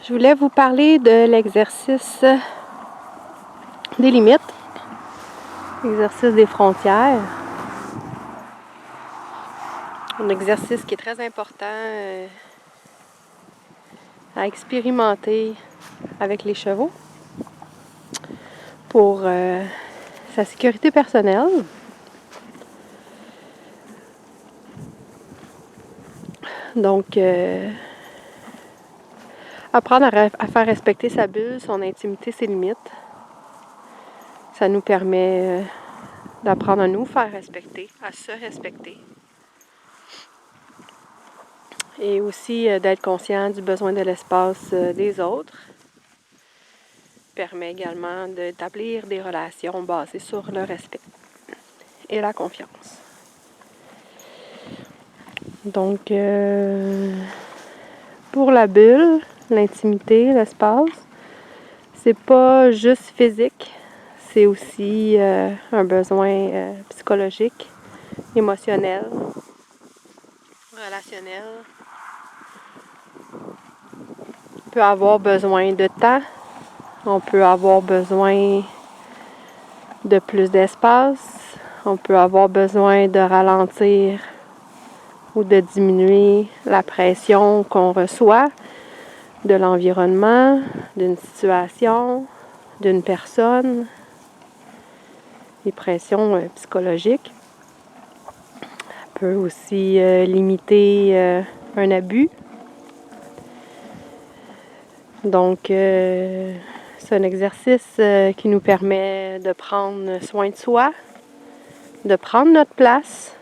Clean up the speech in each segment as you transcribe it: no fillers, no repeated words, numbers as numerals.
Je voulais vous parler de l'exercice des limites, l'exercice des frontières. Un exercice qui est très important à expérimenter avec les chevaux pour sa sécurité personnelle. Donc, apprendre à faire respecter sa bulle, son intimité, ses limites. Ça nous permet d'apprendre à nous faire respecter, à se respecter. Et aussi d'être conscient du besoin de l'espace des autres. Permet également d'établir des relations basées sur le respect et la confiance. Donc, pour la bulle, l'intimité, l'espace, c'est pas juste physique, c'est aussi un besoin psychologique, émotionnel, relationnel. On peut avoir besoin de temps, on peut avoir besoin de plus d'espace, on peut avoir besoin de ralentir ou de diminuer la pression qu'on reçoit de l'environnement, d'une situation, d'une personne, les pressions psychologiques. Ça peut aussi limiter un abus. Donc, c'est un exercice qui nous permet de prendre soin de soi, de prendre notre place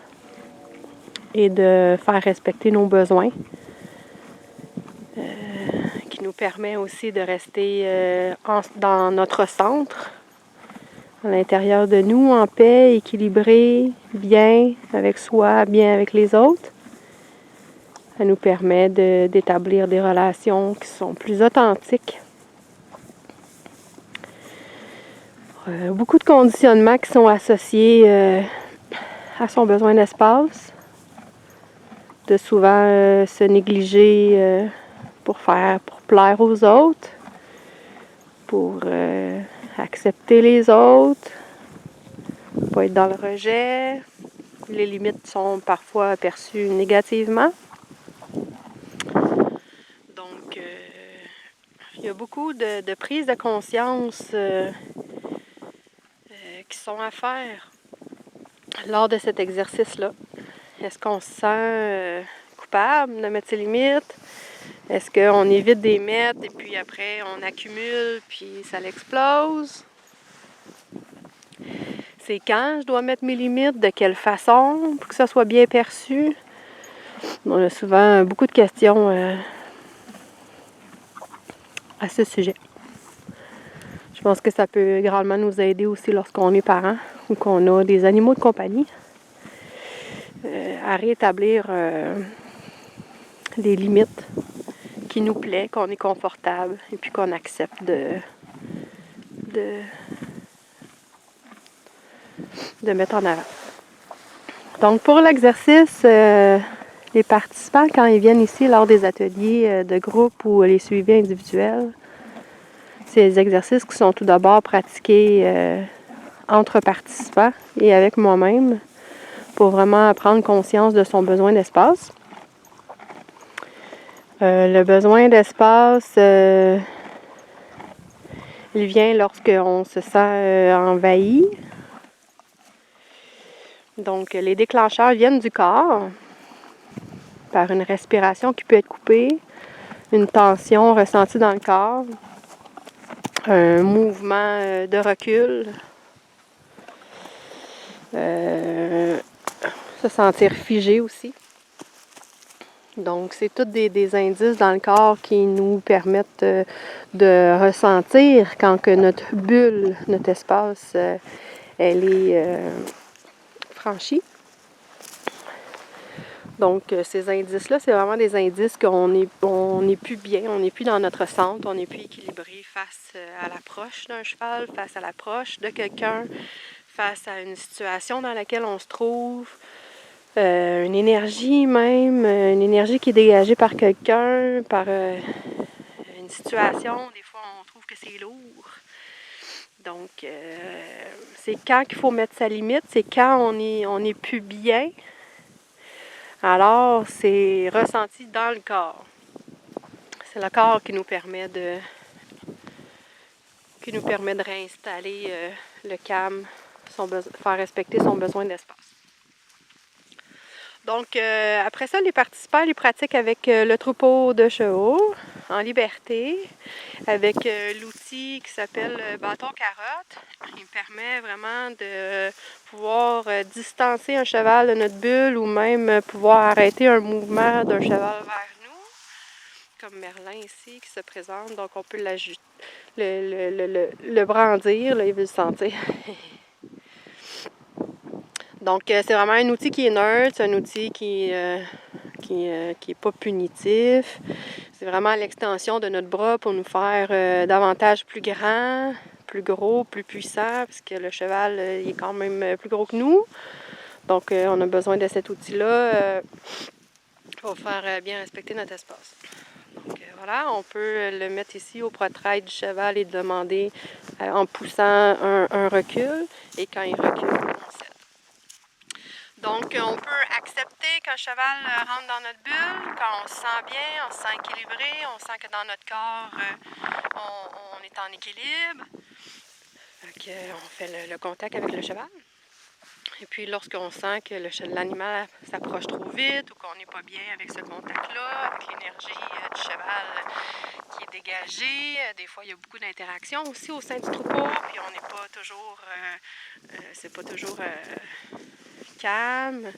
et de faire respecter nos besoins. Qui nous permet aussi de rester dans notre centre, à l'intérieur de nous, en paix, équilibré, bien avec soi, bien avec les autres. Ça nous permet d'établir des relations qui sont plus authentiques. Beaucoup de conditionnements qui sont associés à son besoin d'espace, de souvent se négliger pour plaire aux autres, pour accepter les autres, pas être dans le rejet. Les limites sont parfois perçues négativement. Donc, il y a beaucoup de prises de conscience qui sont à faire lors de cet exercice-là. Est-ce qu'on se sent coupable de mettre ses limites? Est-ce qu'on évite de les mettre et puis après on accumule puis ça l'explose? C'est quand je dois mettre mes limites? De quelle façon? Pour que ça soit bien perçu? On a souvent beaucoup de questions à ce sujet. Je pense que ça peut grandement nous aider aussi lorsqu'on est parent ou qu'on a des animaux de compagnie à rétablir les limites qui nous plaît, qu'on est confortable et puis qu'on accepte de mettre en avant. Donc pour l'exercice, les participants, quand ils viennent ici lors des ateliers de groupe ou les suivis individuels, c'est des exercices qui sont tout d'abord pratiqués entre participants et avec moi-même pour vraiment prendre conscience de son besoin d'espace. Le besoin d'espace, il vient lorsqu'on se sent envahi. Donc, les déclencheurs viennent du corps par une respiration qui peut être coupée, une tension ressentie dans le corps, un mouvement de recul, se sentir figé aussi. Donc, c'est tous des indices dans le corps qui nous permettent de ressentir quand que notre bulle, notre espace, elle est franchie. Donc, ces indices-là, c'est vraiment des indices qu'on n'est plus bien, on n'est plus dans notre centre, on n'est plus équilibré face à l'approche d'un cheval, face à l'approche de quelqu'un, face à une situation dans laquelle on se trouve. Une énergie même, une énergie qui est dégagée par quelqu'un, par une situations, des fois on trouve que c'est lourd. Donc, c'est quand qu'il faut mettre sa limite, c'est quand on est plus bien. Alors, c'est ressenti dans le corps. C'est le corps qui nous permet de réinstaller le calme, faire respecter son besoin d'espace. Donc, après ça, les participants les pratiquent avec le troupeau de chevaux, en liberté, avec l'outil qui s'appelle bâton carotte. Il permet vraiment de pouvoir distancer un cheval de notre bulle ou même pouvoir arrêter un mouvement d'un cheval vers nous, comme Merlin ici qui se présente. Donc, on peut le brandir, là, il veut le sentir. Donc, c'est vraiment un outil qui est neutre, c'est un outil qui est pas punitif. C'est vraiment l'extension de notre bras pour nous faire davantage plus grand, plus gros, plus puissant, parce que le cheval il est quand même plus gros que nous. Donc, on a besoin de cet outil-là pour faire bien respecter notre espace. Donc, voilà, on peut le mettre ici au poitrail du cheval et demander en poussant un recul. Et quand il recule, on cède. Donc, on peut accepter qu'un cheval rentre dans notre bulle, quand on se sent bien, on se sent équilibré, on sent que dans notre corps, on est en équilibre. Donc, on fait le contact avec le cheval. Et puis, lorsqu'on sent que l'animal s'approche trop vite ou qu'on n'est pas bien avec ce contact-là, avec l'énergie du cheval qui est dégagée, des fois, il y a beaucoup d'interactions aussi au sein du troupeau, puis on n'est pas toujours... c'est pas toujours... calme.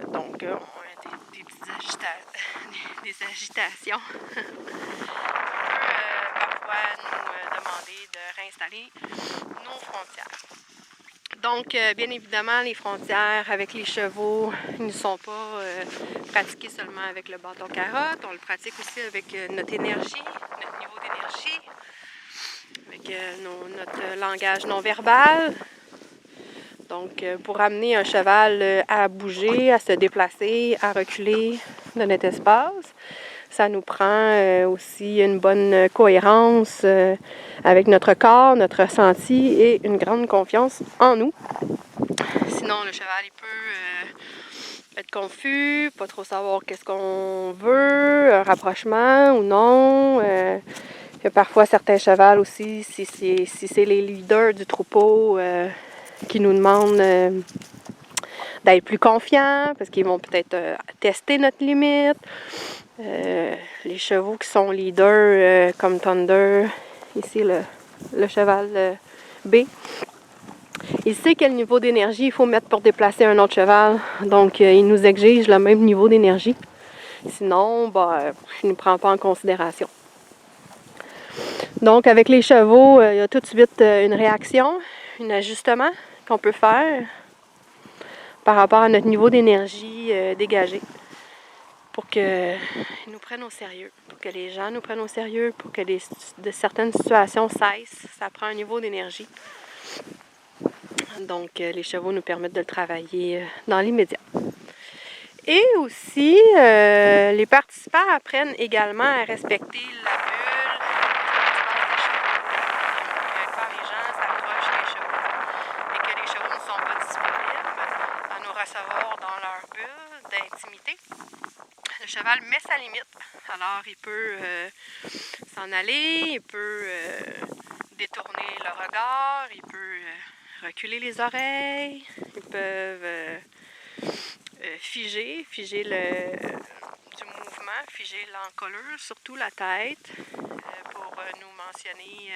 Donc, on a des petites des agitations. On peut parfois nous demander de réinstaller nos frontières. Donc, bien évidemment, les frontières avec les chevaux ne sont pas pratiquées seulement avec le bâton carotte. On le pratique aussi avec notre énergie, notre niveau d'énergie, avec notre langage non verbal. Donc, pour amener un cheval à bouger, à se déplacer, à reculer de notre espace, ça nous prend aussi une bonne cohérence avec notre corps, notre ressenti et une grande confiance en nous. Sinon, le cheval, il peut être confus, pas trop savoir qu'est-ce qu'on veut, un rapprochement ou non. Il y a parfois certains chevals aussi, si c'est les leaders du troupeau, qui nous demandent d'être plus confiants parce qu'ils vont peut-être tester notre limite. Les chevaux qui sont leaders comme Thunder, ici le cheval B, il sait quel niveau d'énergie il faut mettre pour déplacer un autre cheval. Donc, il nous exige le même niveau d'énergie. Sinon, il ne nous prend pas en considération. Donc, avec les chevaux, il y a tout de suite une réaction, un ajustement qu'on peut faire par rapport à notre niveau d'énergie dégagé pour qu'ils nous prennent au sérieux, pour que les gens nous prennent au sérieux, pour que certaines situations cessent. Ça prend un niveau d'énergie. Donc, les chevaux nous permettent de le travailler dans l'immédiat. Et aussi, les participants apprennent également à respecter la bulle, quand les gens s'approchent des chevaux et que les chevaux ne sont pas disponibles à nous recevoir dans leur bulle d'intimité, le cheval met sa limite. Alors, il peut s'en aller, il peut détourner le regard, il peut reculer les oreilles, ils peuvent figer du mouvement, figer l'encolure, surtout la tête, pour nous mentionner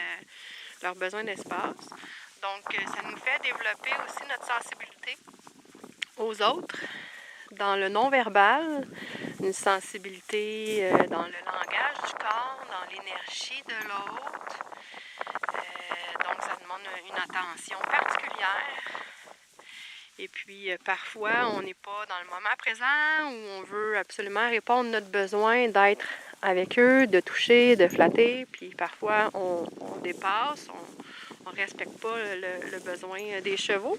leurs besoins d'espace. Donc, ça nous fait développer aussi notre sensibilité aux autres, dans le non-verbal, une sensibilité dans le langage du corps, dans l'énergie de l'autre. Donc, ça demande une attention particulière. Et puis, parfois, on n'est pas dans le moment présent où on veut absolument répondre à notre besoin d'être avec eux, de toucher, de flatter. Puis, parfois, on dépasse, on ne respecte pas le besoin des chevaux.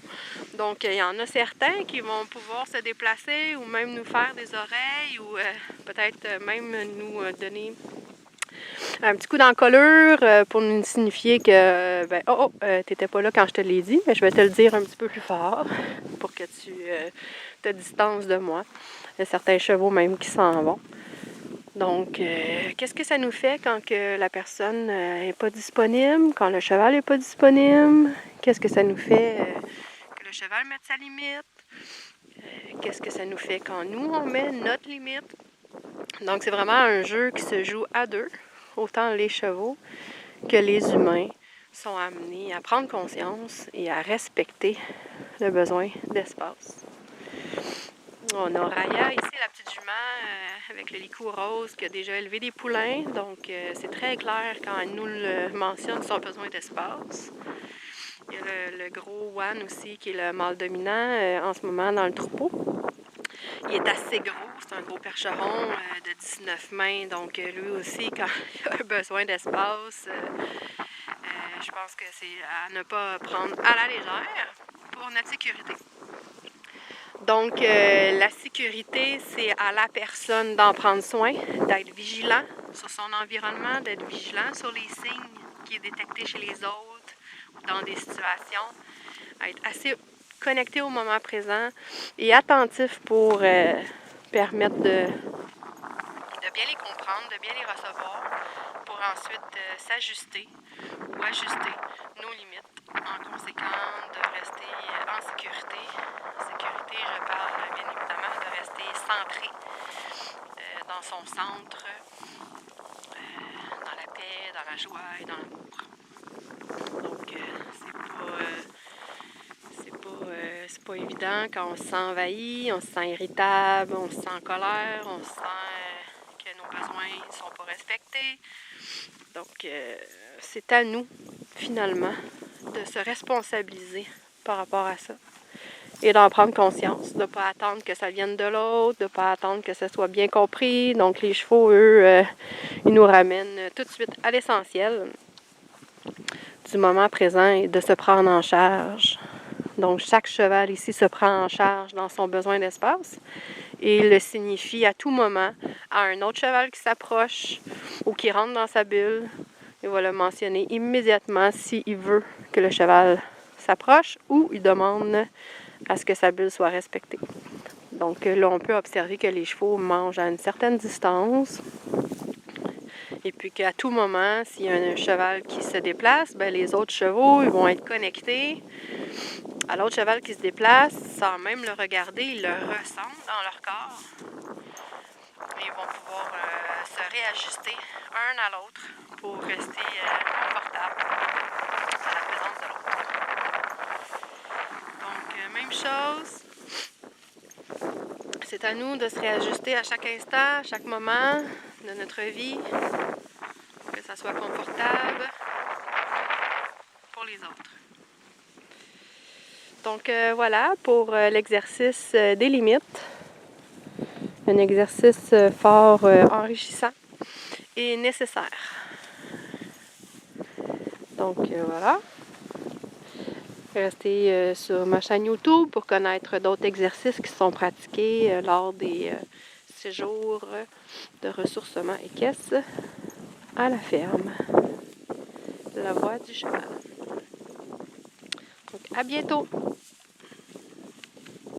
Donc, il y en a certains qui vont pouvoir se déplacer ou même nous faire des oreilles ou peut-être même nous donner Un petit coup d'encolure pour nous signifier que, t'étais pas là quand je te l'ai dit, mais je vais te le dire un petit peu plus fort pour que tu te distances de moi. Il y a certains chevaux même qui s'en vont. Donc, qu'est-ce que ça nous fait quand que la personne n'est pas disponible, quand le cheval n'est pas disponible? Qu'est-ce que ça nous fait que le cheval mette sa limite? Qu'est-ce que ça nous fait quand nous, on met notre limite? Donc, c'est vraiment un jeu qui se joue à deux. Autant les chevaux que les humains sont amenés à prendre conscience et à respecter le besoin d'espace. On a Raya ici, la petite jument avec le licou rose qui a déjà élevé des poulains. Donc, c'est très clair quand elle nous le mentionne, son besoin d'espace. Il y a le gros Wan aussi qui est le mâle dominant en ce moment dans le troupeau. Il est assez gros, c'est un gros percheron de 19 mains. Donc, lui aussi, quand il a besoin d'espace, je pense que c'est à ne pas prendre à la légère pour notre sécurité. Donc, la sécurité, c'est à la personne d'en prendre soin, d'être vigilant sur son environnement, d'être vigilant sur les signes qui est détecté chez les autres ou dans des situations, être assez connecté au moment présent et attentif pour permettre de bien les comprendre, de bien les recevoir, pour ensuite s'ajuster ou ajuster nos limites en conséquent de rester en sécurité. Sécurité, je parle bien évidemment de rester centré dans son centre, dans la paix, dans la joie et dans l'amour. Donc, c'est pas évident quand on se sent envahi, on se sent irritable, on se sent en colère, on se sent que nos besoins ne sont pas respectés. Donc, c'est à nous, finalement, de se responsabiliser par rapport à ça et d'en prendre conscience, de ne pas attendre que ça vienne de l'autre, de ne pas attendre que ça soit bien compris. Donc, les chevaux, eux, ils nous ramènent tout de suite à l'essentiel du moment présent et de se prendre en charge. Donc, chaque cheval ici se prend en charge dans son besoin d'espace et il le signifie à tout moment à un autre cheval qui s'approche ou qui rentre dans sa bulle. Il va le mentionner immédiatement s'il veut que le cheval s'approche ou il demande à ce que sa bulle soit respectée. Donc là, on peut observer que les chevaux mangent à une certaine distance. Et puis qu'à tout moment, s'il y a un cheval qui se déplace, ben les autres chevaux ils vont être connectés à l'autre cheval qui se déplace, sans même le regarder, ils le ressentent dans leur corps. Et ils vont pouvoir se réajuster un à l'autre pour rester confortable à la présence de l'autre. Donc, même chose. C'est à nous de se réajuster à chaque instant, à chaque moment de notre vie, pour que ça soit confortable pour les autres. Donc voilà pour l'exercice des limites. Un exercice fort enrichissant et nécessaire. Donc voilà. Restez sur ma chaîne YouTube pour connaître d'autres exercices qui sont pratiqués lors des séjours de ressourcement équestre à la ferme. La voie du cheval. Donc à bientôt!